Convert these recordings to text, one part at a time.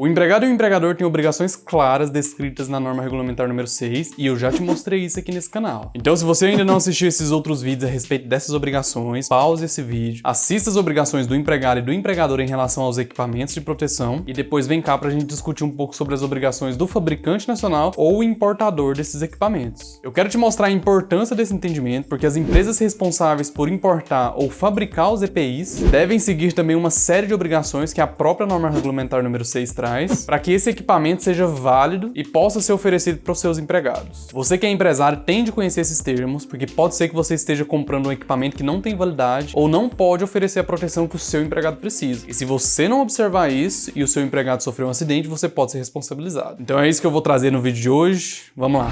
O empregado e o empregador têm obrigações claras descritas na norma regulamentar número 6 e eu já te mostrei isso aqui nesse canal. Então, se você ainda não assistiu esses outros vídeos a respeito dessas obrigações, pause esse vídeo, assista as obrigações do empregado e do empregador em relação aos equipamentos de proteção e depois vem cá pra gente discutir um pouco sobre as obrigações do fabricante nacional ou importador desses equipamentos. Eu quero te mostrar a importância desse entendimento porque as empresas responsáveis por importar ou fabricar os EPIs devem seguir também uma série de obrigações que a própria norma regulamentar número 6 traz para que esse equipamento seja válido e possa ser oferecido para os seus empregados. Você que é empresário tem de conhecer esses termos, porque pode ser que você esteja comprando um equipamento que não tem validade ou não pode oferecer a proteção que o seu empregado precisa. E se você não observar isso e o seu empregado sofrer um acidente, você pode ser responsabilizado. Então é isso que eu vou trazer no vídeo de hoje. Vamos lá!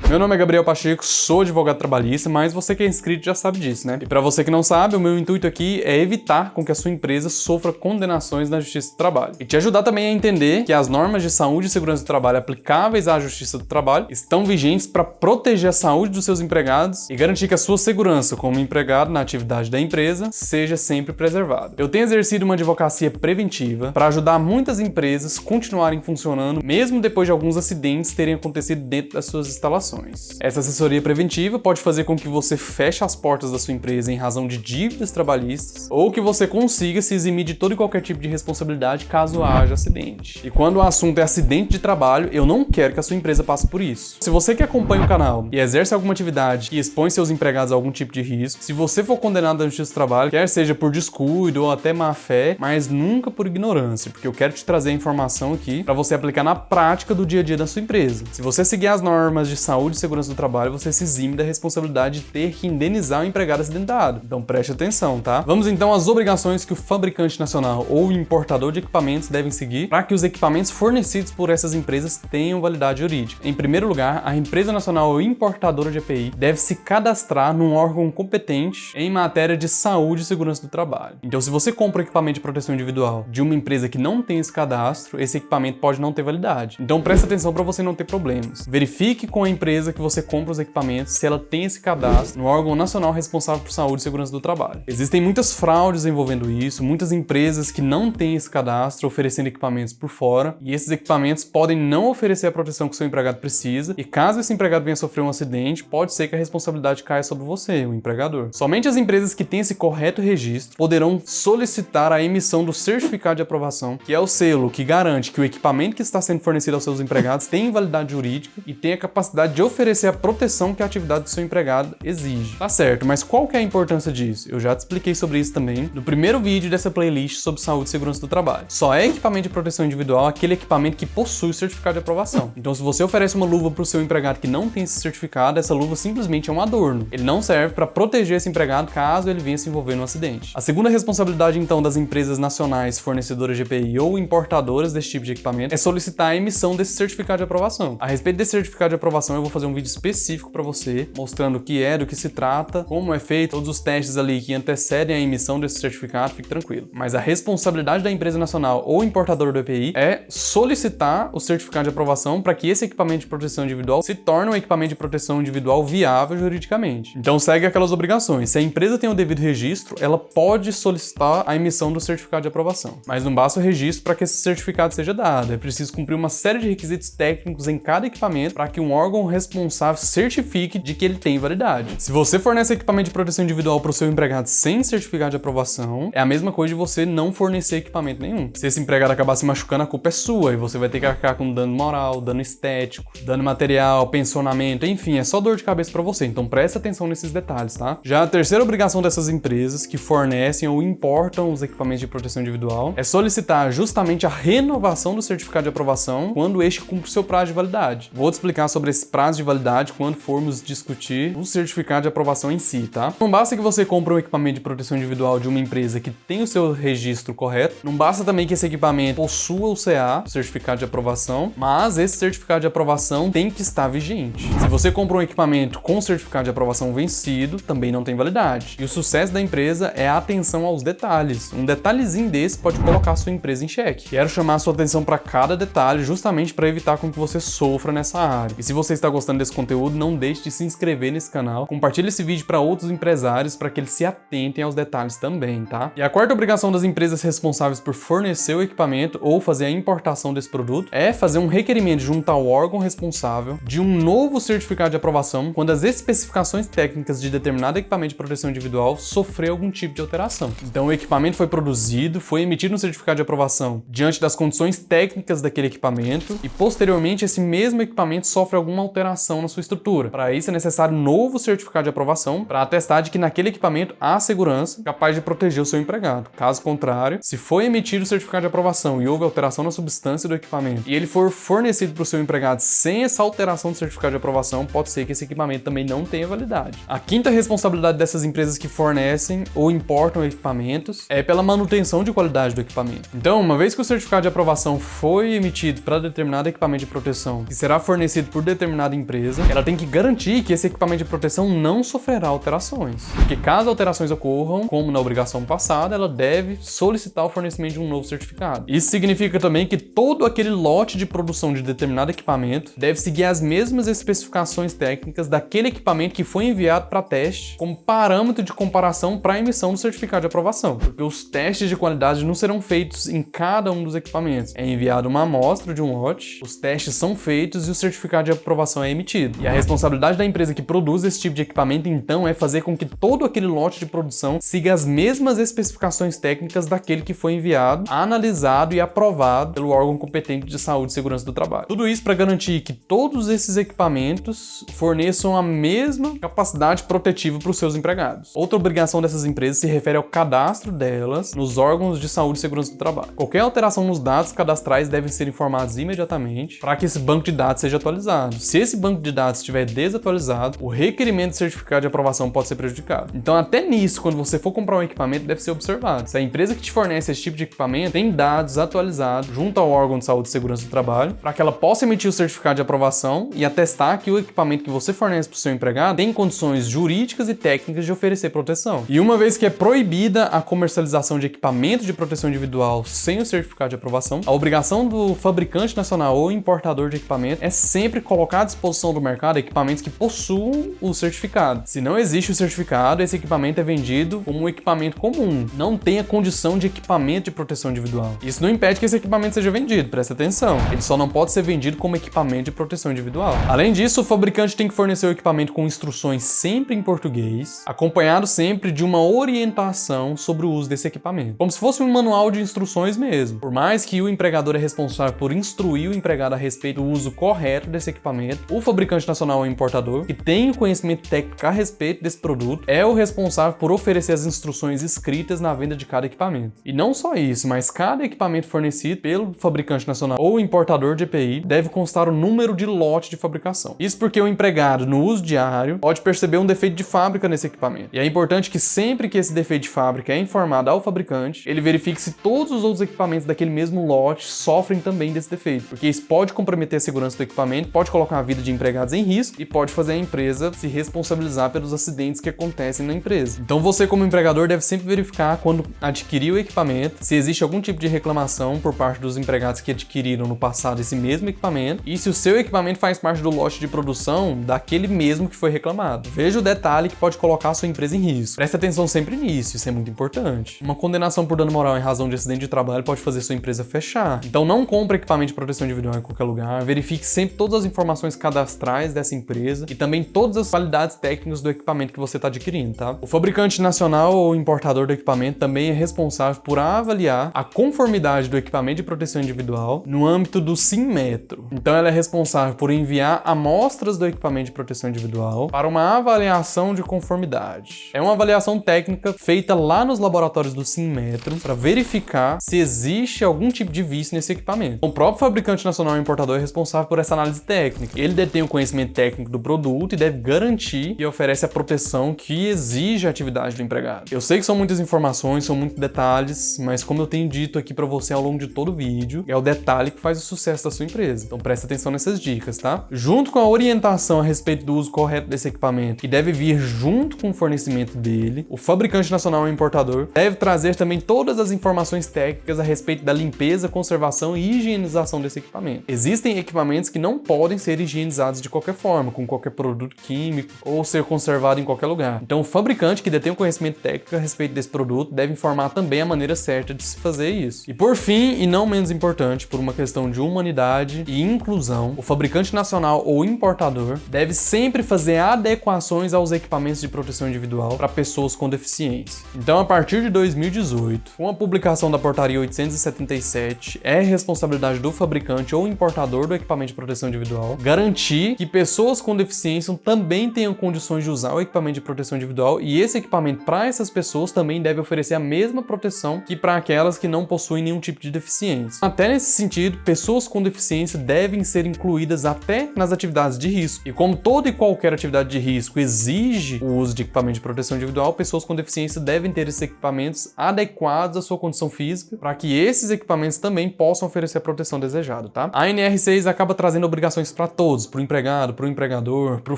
Meu nome é Gabriel Pacheco, sou advogado trabalhista, mas você que é inscrito já sabe disso, né? E para você que não sabe, o meu intuito aqui é evitar com que a sua empresa sofra condenações na Justiça do Trabalho. E te ajudar também a entender que as normas de saúde e segurança do trabalho aplicáveis à Justiça do Trabalho estão vigentes para proteger a saúde dos seus empregados e garantir que a sua segurança como empregado na atividade da empresa seja sempre preservada. Eu tenho exercido uma advocacia preventiva para ajudar muitas empresas a continuarem funcionando, mesmo depois de alguns acidentes terem acontecido dentro das suas instalações. Essa assessoria preventiva pode fazer com que você feche as portas da sua empresa em razão de dívidas trabalhistas ou que você consiga se eximir de todo e qualquer tipo de responsabilidade caso haja acidente. E quando o assunto é acidente de trabalho, eu não quero que a sua empresa passe por isso. Se você que acompanha o canal e exerce alguma atividade que expõe seus empregados a algum tipo de risco, se você for condenado na Justiça do Trabalho, quer seja por descuido ou até má fé, mas nunca por ignorância, porque eu quero te trazer a informação aqui para você aplicar na prática do dia a dia da sua empresa. Se você seguir as normas de saúde e segurança do trabalho, você se exime da responsabilidade de ter que indenizar o empregado acidentado. Então preste atenção, tá? Vamos então às obrigações que o fabricante nacional ou o importador de equipamentos devem seguir para que os equipamentos fornecidos por essas empresas tenham validade jurídica. Em primeiro lugar, a empresa nacional ou importadora de EPI deve se cadastrar num órgão competente em matéria de saúde e segurança do trabalho. Então, se você compra um equipamento de proteção individual de uma empresa que não tem esse cadastro, esse equipamento pode não ter validade. Então preste atenção para você não ter problemas. Verifique com a empresa que você compra os equipamentos se ela tem esse cadastro no órgão nacional responsável por saúde e segurança do trabalho. Existem muitas fraudes envolvendo isso, muitas empresas que não têm esse cadastro oferecendo equipamentos por fora, e esses equipamentos podem não oferecer a proteção que o seu empregado precisa, e caso esse empregado venha sofrer um acidente, pode ser que a responsabilidade caia sobre você, o empregador. Somente as empresas que têm esse correto registro poderão solicitar a emissão do certificado de aprovação, que é o selo que garante que o equipamento que está sendo fornecido aos seus empregados tem validade jurídica e tem a capacidade de oferecer a proteção que a atividade do seu empregado exige. Tá certo, mas qual que é a importância disso? Eu já te expliquei sobre isso também no primeiro vídeo dessa playlist sobre saúde e segurança do trabalho. Só é equipamento de proteção individual aquele equipamento que possui o certificado de aprovação. Então, se você oferece uma luva para o seu empregado que não tem esse certificado, essa luva simplesmente é um adorno. Ele não serve para proteger esse empregado caso ele venha se envolver num acidente. A segunda responsabilidade, então, das empresas nacionais fornecedoras de EPI ou importadoras desse tipo de equipamento é solicitar a emissão desse certificado de aprovação. A respeito desse certificado de aprovação, eu vou fazer um vídeo específico para você, mostrando o que é, do que se trata, como é feito, todos os testes ali que antecedem a emissão desse certificado, fique tranquilo. Mas a responsabilidade da empresa nacional ou importador do EPI é solicitar o certificado de aprovação para que esse equipamento de proteção individual se torne um equipamento de proteção individual viável juridicamente. Então segue aquelas obrigações. Se a empresa tem o devido registro, ela pode solicitar a emissão do certificado de aprovação. Mas não basta o registro para que esse certificado seja dado. É preciso cumprir uma série de requisitos técnicos em cada equipamento para que um órgão responsável certifique de que ele tem validade. Se você fornece equipamento de proteção individual para o seu empregado sem certificado de aprovação, é a mesma coisa de você não fornecer equipamento nenhum. Se esse empregado acabar se machucando, a culpa é sua e você vai ter que arcar com dano moral, dano estético, dano material, pensionamento, enfim, é só dor de cabeça para você. Então preste atenção nesses detalhes, tá? Já a terceira obrigação dessas empresas que fornecem ou importam os equipamentos de proteção individual é solicitar justamente a renovação do certificado de aprovação quando este cumpre o seu prazo de validade. Vou te explicar sobre esse prazo prazo de validade quando formos discutir o certificado de aprovação em si, tá? Não basta que você compre um equipamento de proteção individual de uma empresa que tem o seu registro correto, não basta também que esse equipamento possua o CA, o certificado de aprovação, mas esse certificado de aprovação tem que estar vigente. Se você compra um equipamento com certificado de aprovação vencido, também não tem validade. E o sucesso da empresa é a atenção aos detalhes. Um detalhezinho desse pode colocar a sua empresa em xeque. Quero chamar a sua atenção para cada detalhe, justamente para evitar com que você sofra nessa área. E se você está gostando desse conteúdo, não deixe de se inscrever nesse canal, compartilhe esse vídeo para outros empresários para que eles se atentem aos detalhes também, tá? E a quarta obrigação das empresas responsáveis por fornecer o equipamento ou fazer a importação desse produto é fazer um requerimento junto ao órgão responsável de um novo certificado de aprovação quando as especificações técnicas de determinado equipamento de proteção individual sofrer algum tipo de alteração. Então o equipamento foi produzido, foi emitido um certificado de aprovação diante das condições técnicas daquele equipamento e posteriormente esse mesmo equipamento sofre alguma alteração na sua estrutura. Para isso é necessário um novo certificado de aprovação para atestar de que naquele equipamento há segurança capaz de proteger o seu empregado. Caso contrário, se foi emitido o certificado de aprovação e houve alteração na substância do equipamento e ele for fornecido para o seu empregado sem essa alteração do certificado de aprovação, pode ser que esse equipamento também não tenha validade. A quinta responsabilidade dessas empresas que fornecem ou importam equipamentos é pela manutenção de qualidade do equipamento. Então, uma vez que o certificado de aprovação foi emitido para determinado equipamento de proteção que será fornecido por determinada empresa, ela tem que garantir que esse equipamento de proteção não sofrerá alterações. Porque caso alterações ocorram, como na obrigação passada, ela deve solicitar o fornecimento de um novo certificado. Isso significa também que todo aquele lote de produção de determinado equipamento deve seguir as mesmas especificações técnicas daquele equipamento que foi enviado para teste como parâmetro de comparação para a emissão do certificado de aprovação. Porque os testes de qualidade não serão feitos em cada um dos equipamentos. É enviada uma amostra de um lote, os testes são feitos e o certificado de aprovação é emitido. E a responsabilidade da empresa que produz esse tipo de equipamento, então, é fazer com que todo aquele lote de produção siga as mesmas especificações técnicas daquele que foi enviado, analisado e aprovado pelo órgão competente de saúde e segurança do trabalho. Tudo isso para garantir que todos esses equipamentos forneçam a mesma capacidade protetiva para os seus empregados. Outra obrigação dessas empresas se refere ao cadastro delas nos órgãos de saúde e segurança do trabalho. Qualquer alteração nos dados cadastrais devem ser informados imediatamente para que esse banco de dados seja atualizado. Se esse banco de dados estiver desatualizado, o requerimento de certificado de aprovação pode ser prejudicado. Então, até nisso, quando você for comprar um equipamento, deve ser observado. Se a empresa que te fornece esse tipo de equipamento tem dados atualizados junto ao órgão de saúde e segurança do trabalho, para que ela possa emitir o certificado de aprovação e atestar que o equipamento que você fornece para o seu empregado tem condições jurídicas e técnicas de oferecer proteção. E uma vez que é proibida a comercialização de equipamento de proteção individual sem o certificado de aprovação, a obrigação do fabricante nacional ou importador de equipamento é sempre colocar à disposição do mercado equipamentos que possuam o certificado. Se não existe o certificado, esse equipamento é vendido como um equipamento comum, não tem a condição de equipamento de proteção individual. Isso não impede que esse equipamento seja vendido, presta atenção. Ele só não pode ser vendido como equipamento de proteção individual. Além disso, o fabricante tem que fornecer o equipamento com instruções sempre em português, acompanhado sempre de uma orientação sobre o uso desse equipamento, como se fosse um manual de instruções mesmo. Por mais que o empregador é responsável por instruir o empregado a respeito do uso correto desse equipamento, o fabricante nacional ou importador, que tem o conhecimento técnico a respeito desse produto, é o responsável por oferecer as instruções escritas na venda de cada equipamento. E não só isso, mas cada equipamento fornecido pelo fabricante nacional ou importador de EPI deve constar o número de lote de fabricação. Isso porque o empregado, no uso diário, pode perceber um defeito de fábrica nesse equipamento. E é importante que sempre que esse defeito de fábrica é informado ao fabricante, ele verifique se todos os outros equipamentos daquele mesmo lote sofrem também desse defeito, porque isso pode comprometer a segurança do equipamento, pode colocar a vida de empregados em risco e pode fazer a empresa se responsabilizar pelos acidentes que acontecem na empresa. Então você, como empregador, deve sempre verificar quando adquirir o equipamento, se existe algum tipo de reclamação por parte dos empregados que adquiriram no passado esse mesmo equipamento e se o seu equipamento faz parte do lote de produção daquele mesmo que foi reclamado. Veja o detalhe que pode colocar a sua empresa em risco. Preste atenção sempre nisso, isso é muito importante. Uma condenação por dano moral em razão de acidente de trabalho pode fazer sua empresa fechar. Então não compre equipamento de proteção individual em qualquer lugar, verifique sempre todas as informações cadastrais dessa empresa e também todas as qualidades técnicas do equipamento que você está adquirindo, tá? O fabricante nacional ou importador do equipamento também é responsável por avaliar a conformidade do equipamento de proteção individual no âmbito do SINmetro. Então ela é responsável por enviar amostras do equipamento de proteção individual para uma avaliação de conformidade. É uma avaliação técnica feita lá nos laboratórios do SINmetro para verificar se existe algum tipo de vício nesse equipamento. O próprio fabricante nacional ou importador é responsável por essa análise técnica. Ele detém o conhecimento técnico do produto e deve garantir e oferece a proteção que exige a atividade do empregado. Eu sei que são muitas informações, são muitos detalhes, mas como eu tenho dito aqui para você ao longo de todo o vídeo, é o detalhe que faz o sucesso da sua empresa. Então presta atenção nessas dicas, tá? Junto com a orientação a respeito do uso correto desse equipamento, que deve vir junto com o fornecimento dele, o fabricante nacional ou importador deve trazer também todas as informações técnicas a respeito da limpeza, conservação e higienização desse equipamento. Existem equipamentos que não podem ser higienizados de qualquer forma, com qualquer produto químico ou ser conservado em qualquer lugar. Então o fabricante que detém o conhecimento técnico a respeito desse produto deve informar também a maneira certa de se fazer isso. E por fim, e não menos importante, por uma questão de humanidade e inclusão, o fabricante nacional ou importador deve sempre fazer adequações aos equipamentos de proteção individual para pessoas com deficiência. Então, a partir de 2018, com a publicação da Portaria 877, é responsabilidade do fabricante ou importador do equipamento de proteção individual garantir que pessoas com deficiência também tenham condições de usar o equipamento de proteção individual, e esse equipamento para essas pessoas também deve oferecer a mesma proteção que para aquelas que não possuem nenhum tipo de deficiência. Até nesse sentido, pessoas com deficiência devem ser incluídas até nas atividades de risco. E como toda e qualquer atividade de risco exige o uso de equipamento de proteção individual, pessoas com deficiência devem ter esses equipamentos adequados à sua condição física para que esses equipamentos também possam oferecer a proteção desejada, tá? A NR6 acaba trazendo obrigações para todos, para o empregado, para o empregador, para o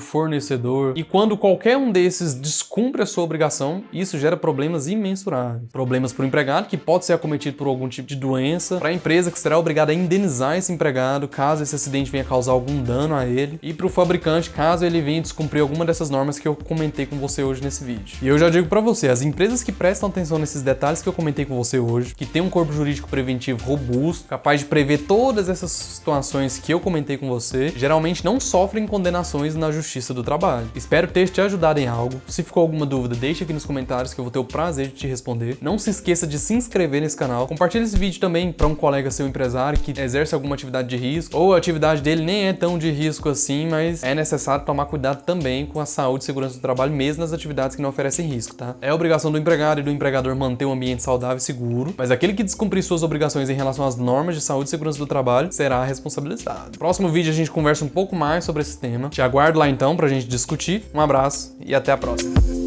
fornecedor, e quando qualquer um desses descumpre a sua obrigação, isso gera problemas imensuráveis. Problemas para o empregado, que pode ser acometido por algum tipo de doença, para a empresa, que será obrigada a indenizar esse empregado caso esse acidente venha causar algum dano a ele, e para o fabricante, caso ele venha descumprir alguma dessas normas que eu comentei com você hoje nesse vídeo. E eu já digo para você, as empresas que prestam atenção nesses detalhes que eu comentei com você hoje, que tem um corpo jurídico preventivo robusto, capaz de prever todas essas situações que eu comentei com você, geralmente não sofrem condenações na Justiça do Trabalho. Espero ter te ajudado em algo. Se ficou alguma dúvida, deixa aqui nos comentários que eu vou ter o prazer de te responder. Não se esqueça de se inscrever nesse canal. Compartilhe esse vídeo também para um colega seu empresário que exerce alguma atividade de risco, ou a atividade dele nem é tão de risco assim, mas é necessário tomar cuidado também com a saúde e segurança do trabalho, mesmo nas atividades que não oferecem risco, tá? É obrigação do empregado e do empregador manter um ambiente saudável e seguro, mas aquele que descumprir suas obrigações em relação às normas de saúde e segurança do trabalho será responsabilizado. No próximo vídeo a gente conversa um pouco mais sobre esse tema. Te aguardo lá então pra gente discutir. Um abraço e até a próxima.